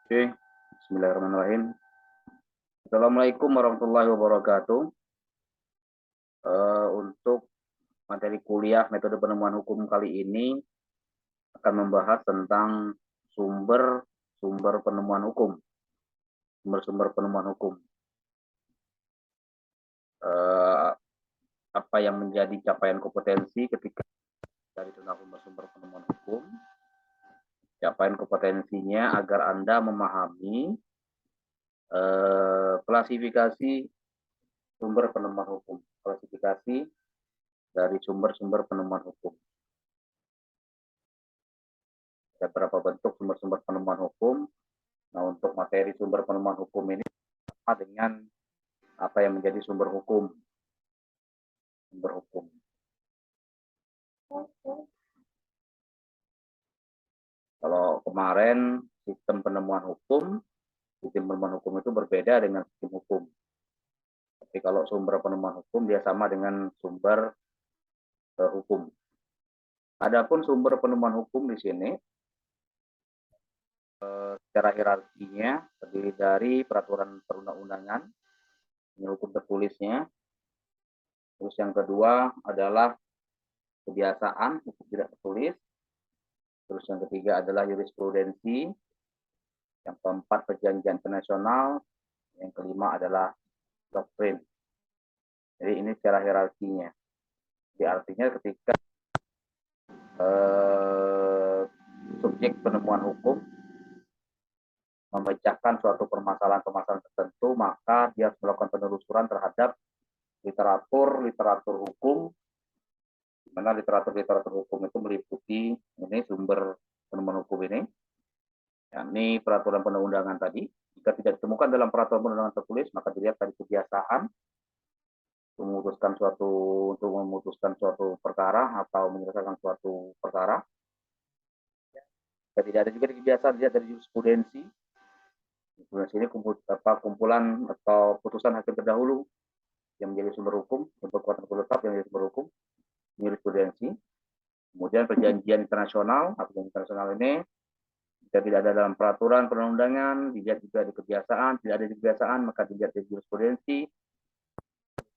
Oke, bismillahirrahmanirrahim. Assalamualaikum warahmatullahi wabarakatuh. Untuk materi kuliah metode penemuan hukum kali ini akan membahas tentang sumber-sumber penemuan hukum. Sumber-sumber penemuan hukum. Apa yang menjadi capaian kompetensi ketika dari tentang sumber-sumber penemuan hukum. Capaian kompetensinya agar Anda memahami klasifikasi sumber penemuan hukum. Klasifikasi dari sumber-sumber penemuan hukum. Ada beberapa bentuk sumber-sumber penemuan hukum. Nah, untuk materi sumber penemuan hukum ini sama dengan apa yang menjadi sumber hukum. Sumber hukum. Kalau kemarin sistem penemuan hukum itu berbeda dengan sistem hukum. Tapi kalau sumber penemuan hukum dia sama dengan sumber hukum. Adapun sumber penemuan hukum di sini secara hierarkinya terdiri dari peraturan perundang-undangan, ini hukum tertulisnya. Terus yang kedua adalah kebiasaan, hukum tidak tertulis. Terus yang ketiga adalah jurisprudensi. Yang keempat perjanjian internasional. Yang kelima adalah doktrin. Jadi ini secara hierarkinya. Jadi artinya ketika subjek penemuan hukum memecahkan suatu permasalahan-permasalahan tertentu, maka dia harus melakukan penelusuran terhadap literatur hukum, di mana literatur hukum itu meliputi ini sumber penemuan hukum ini, yakni peraturan perundang-undangan tadi. Jika tidak ditemukan dalam peraturan perundang-undangan tertulis, maka dilihat dari kebiasaan untuk memutuskan suatu perkara atau menyelesaikan suatu perkara. Jika tidak ada juga kebiasaan, dilihat dari jurisprudensi. Jurisprudensi ini kumpulan atau putusan hakim terdahulu yang menjadi sumber hukum, yang berkekuatan hukum tetap yang menjadi sumber hukum, jurisprudensi. Kemudian perjanjian internasional, ini jika tidak ada dalam peraturan perundang-undangan, dilihat juga di kebiasaan, tidak ada di kebiasaan, maka dilihat di jurisprudensi,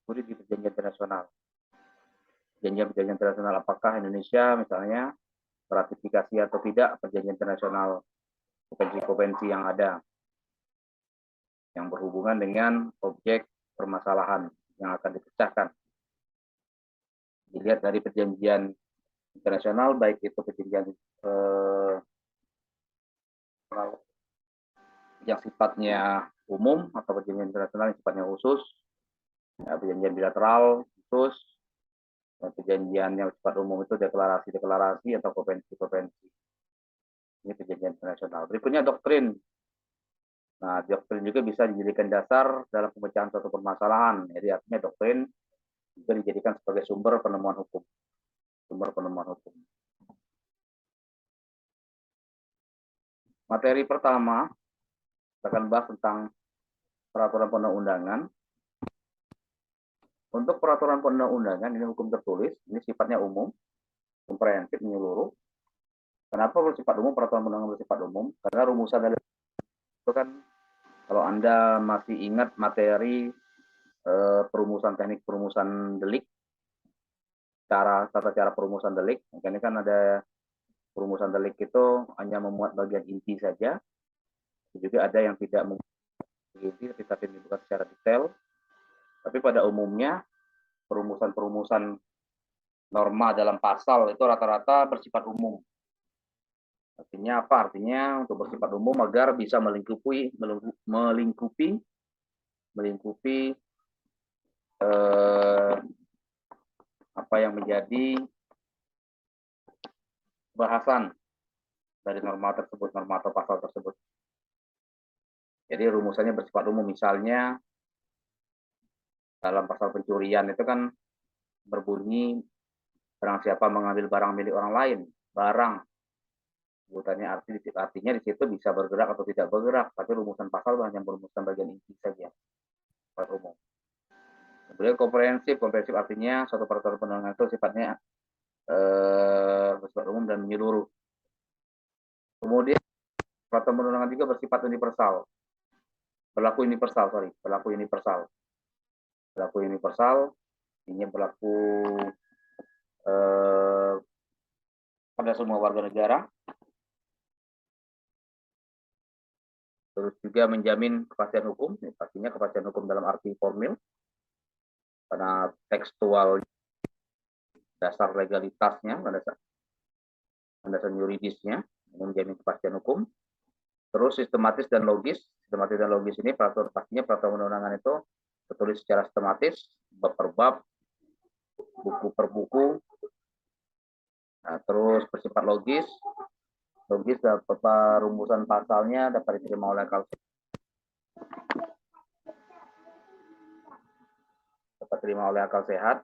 kemudian di perjanjian internasional. Perjanjian internasional apakah Indonesia misalnya ratifikasi atau tidak perjanjian internasional, konvensi-konvensi yang ada yang berhubungan dengan objek permasalahan yang akan dipecahkan. Dilihat dari perjanjian internasional, baik itu perjanjian yang sifatnya umum atau perjanjian internasional yang sifatnya khusus, ya, perjanjian bilateral khusus, dan perjanjian yang sifat umum itu deklarasi atau konvensi. Ini perjanjian internasional. Berikutnya doktrin. Nah, doktrin juga bisa dijadikan dasar dalam pemecahan suatu permasalahan. Jadi artinya doktrin juga dijadikan sebagai sumber penemuan hukum. Materi pertama, kita akan bahas tentang peraturan perundang-undangan. Untuk peraturan perundang-undangan, ini hukum tertulis, ini sifatnya umum, komprehensif, menyeluruh. Kenapa bersifat umum? Peraturan perundang-undangan bersifat umum, karena rumusan dari itu kan, kalau Anda masih ingat materi teknik perumusan delik, tata cara perumusan delik, ini kan ada perumusan delik itu hanya memuat bagian inti saja, juga ada yang tidak memuat inti, tapi bukan secara detail. Tapi pada umumnya perumusan norma dalam pasal itu rata-rata bersifat umum. Artinya apa? Artinya untuk bersifat umum agar bisa melingkupi apa yang menjadi bahasan dari norma atau pasal tersebut. Jadi rumusannya bersifat umum. Misalnya dalam pasal pencurian itu kan berbunyi barang siapa mengambil barang milik orang lain, barang. Artinya di situ bisa bergerak atau tidak bergerak, tapi rumusan pasal hanya merumuskan bagian inti saja. Umum. Kemudian komprehensif artinya suatu peraturan perundang-undangan itu sifatnya bersifat umum dan menyeluruh. Kemudian peraturan perundangan juga bersifat universal, berlaku universal, ini berlaku pada semua warga negara. Terus juga menjamin kepastian hukum, pastinya kepastian hukum dalam arti formil, karena tekstual dasar legalitasnya, landasan yuridisnya, menjamin kepastian hukum. Terus sistematis dan logis ini pastinya peraturan perundangan itu tertulis secara sistematis, bab per bab, buku per buku. Nah, terus bersifat logis beberapa rumusan pasalnya dapat diterima oleh akal sehat.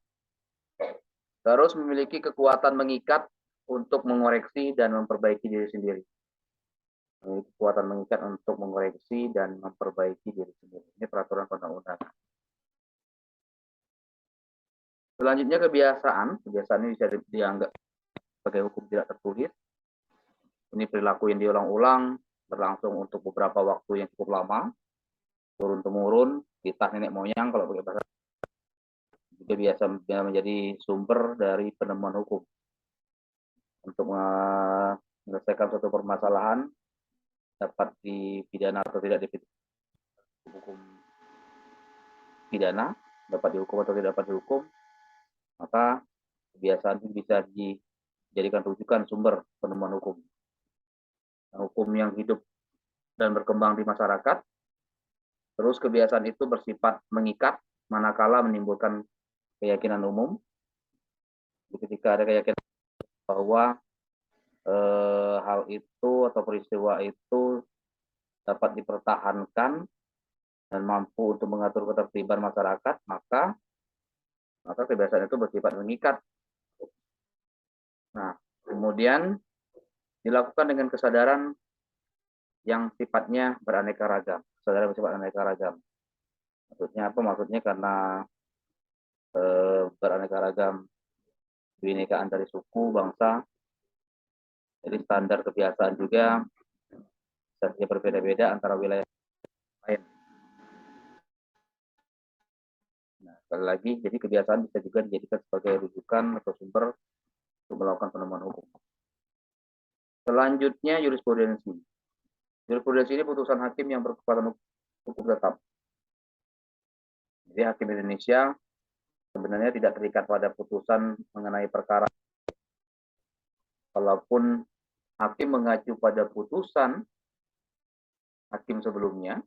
Terus memiliki kekuatan mengikat untuk mengoreksi dan memperbaiki diri sendiri. Memiliki kekuatan mengikat untuk mengoreksi dan memperbaiki diri sendiri. Ini peraturan perundang-undangan. Selanjutnya kebiasaan ini bisa dianggap sebagai hukum tidak tertulis. Ini perilaku yang diulang-ulang, berlangsung untuk beberapa waktu yang cukup lama, turun-temurun, kisah nenek moyang kalau pakai bahasa, juga biasa menjadi sumber dari penemuan hukum. Untuk menyelesaikan suatu permasalahan, dapat dipidana atau tidak dipidana, hukum pidana, dapat dihukum atau tidak dapat dihukum, maka kebiasaan itu bisa dijadikan rujukan sumber penemuan hukum. Hukum yang hidup dan berkembang di masyarakat. Terus kebiasaan itu bersifat mengikat manakala menimbulkan keyakinan umum. Ketika ada keyakinan bahwa hal itu atau peristiwa itu dapat dipertahankan dan mampu untuk mengatur ketertiban masyarakat, maka kebiasaan itu bersifat mengikat. Nah, kemudian dilakukan dengan kesadaran yang sifatnya beraneka ragam. Kesadaran bersifat aneka ragam. Maksudnya apa? Maksudnya karena beraneka ragam kebinekaan dari suku, bangsa, jadi standar kebiasaan juga bisa berbeda-beda antara wilayah lain. Nah, sekali lagi, jadi kebiasaan bisa juga dijadikan sebagai rujukan atau sumber untuk melakukan penemuan hukum. Selanjutnya jurisprudensi. Jurisprudensi ini putusan hakim yang berkekuatan hukum tetap. Jadi hakim Indonesia sebenarnya tidak terikat pada putusan mengenai perkara. Walaupun hakim mengacu pada putusan hakim sebelumnya,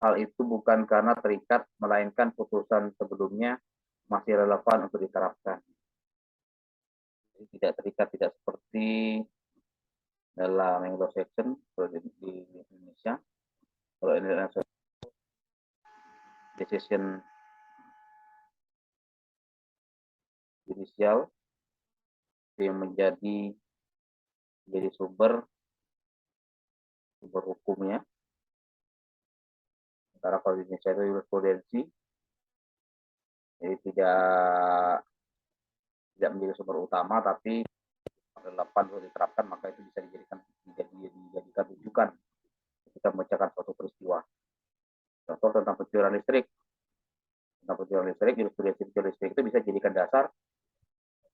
hal itu bukan karena terikat, melainkan putusan sebelumnya masih relevan untuk diterapkan. Jadi tidak terikat, tidak seperti dalam Anglo-Saxon di Indonesia. Kalau Indonesia decision judicial yang menjadi sumber hukumnya. Sementara kalau di Indonesia itu jurisprudensi, jadi tidak menjadi sumber utama, tapi relevan untuk diterapkan, maka itu bisa dijadikan rujukan ketika membacakan suatu peristiwa. Contoh tentang pencurian listrik. Jurisprudensi pencurian listrik itu bisa dijadikan dasar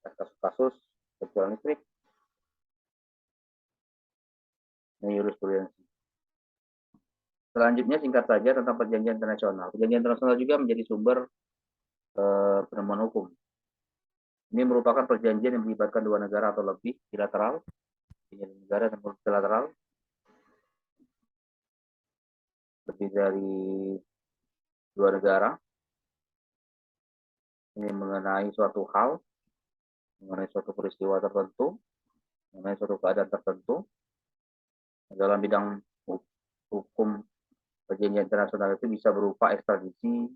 kasus-kasus pencurian listrik. Ini jurisprudensi. Selanjutnya singkat saja tentang perjanjian internasional. Perjanjian internasional juga menjadi sumber penemuan hukum. Ini merupakan perjanjian yang melibatkan dua negara atau lebih bilateral, negara dan multilateral, lebih dari dua negara. Ini mengenai suatu hal, mengenai suatu peristiwa tertentu, mengenai suatu keadaan tertentu. Dalam bidang hukum, perjanjian internasional itu bisa berupa ekstradisi,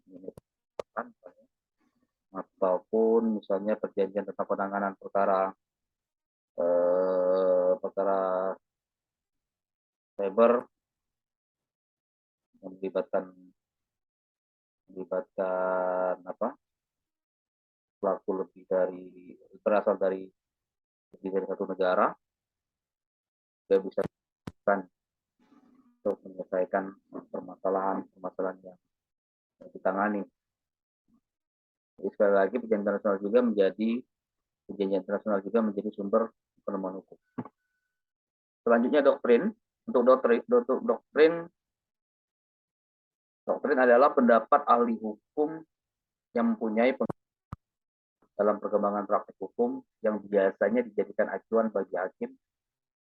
ataupun misalnya perjanjian tentang penanganan perkara cyber yang melibatkan pelaku berasal dari lebih dari satu negara, dia bisa untuk menyelesaikan permasalahan yang ditangani. Jadi sekali lagi perjanjian internasional juga menjadi sumber penemuan hukum. Selanjutnya doktrin. Untuk doktrin adalah pendapat ahli hukum yang mempunyai dalam perkembangan praktik hukum yang biasanya dijadikan acuan bagi hakim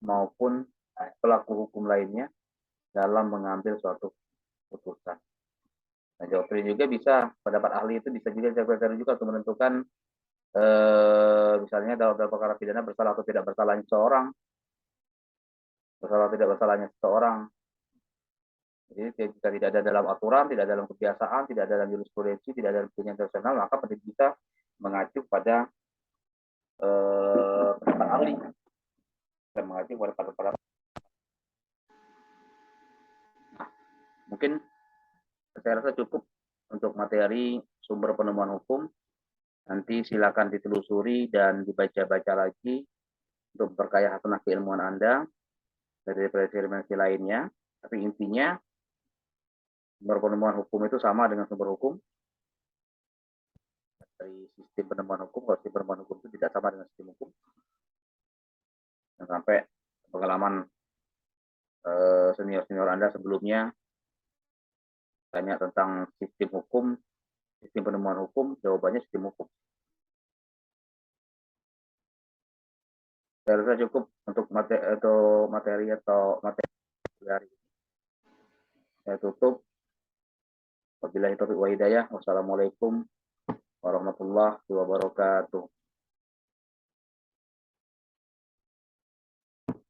maupun pelaku hukum lainnya dalam mengambil suatu putusan. Nah, doktrin juga bisa, pendapat ahli itu bisa juga digunakan juga untuk menentukan misalnya dalam perkara pidana bersalah atau tidak bersalahnya seseorang. Jadi jika tidak ada dalam aturan, tidak dalam kebiasaan, tidak dalam jurisprudensi, tidak dalam perjanjian internasional, maka penyidik bisa mengacu pada pendapat ahli dan mengacu pada mungkin saya rasa cukup untuk materi sumber penemuan hukum. Nanti silakan ditelusuri dan dibaca-baca lagi untuk memperkaya hasanah keilmuan Anda dari referensi lainnya. Tapi intinya sumber penemuan hukum itu sama dengan sumber hukum. Dari sistem penemuan hukum, kalau sistem penemuan hukum itu tidak sama dengan sistem hukum. Dan sampai pengalaman senior-senior Anda sebelumnya tanya tentang sistem hukum, sistem penemuan hukum, jawabannya sistem hukum. Saya rasa cukup untuk materi hari ini. Saya tutup. Wabillahi taufiq wa hidayah. Wassalamualaikum warahmatullahi wabarakatuh.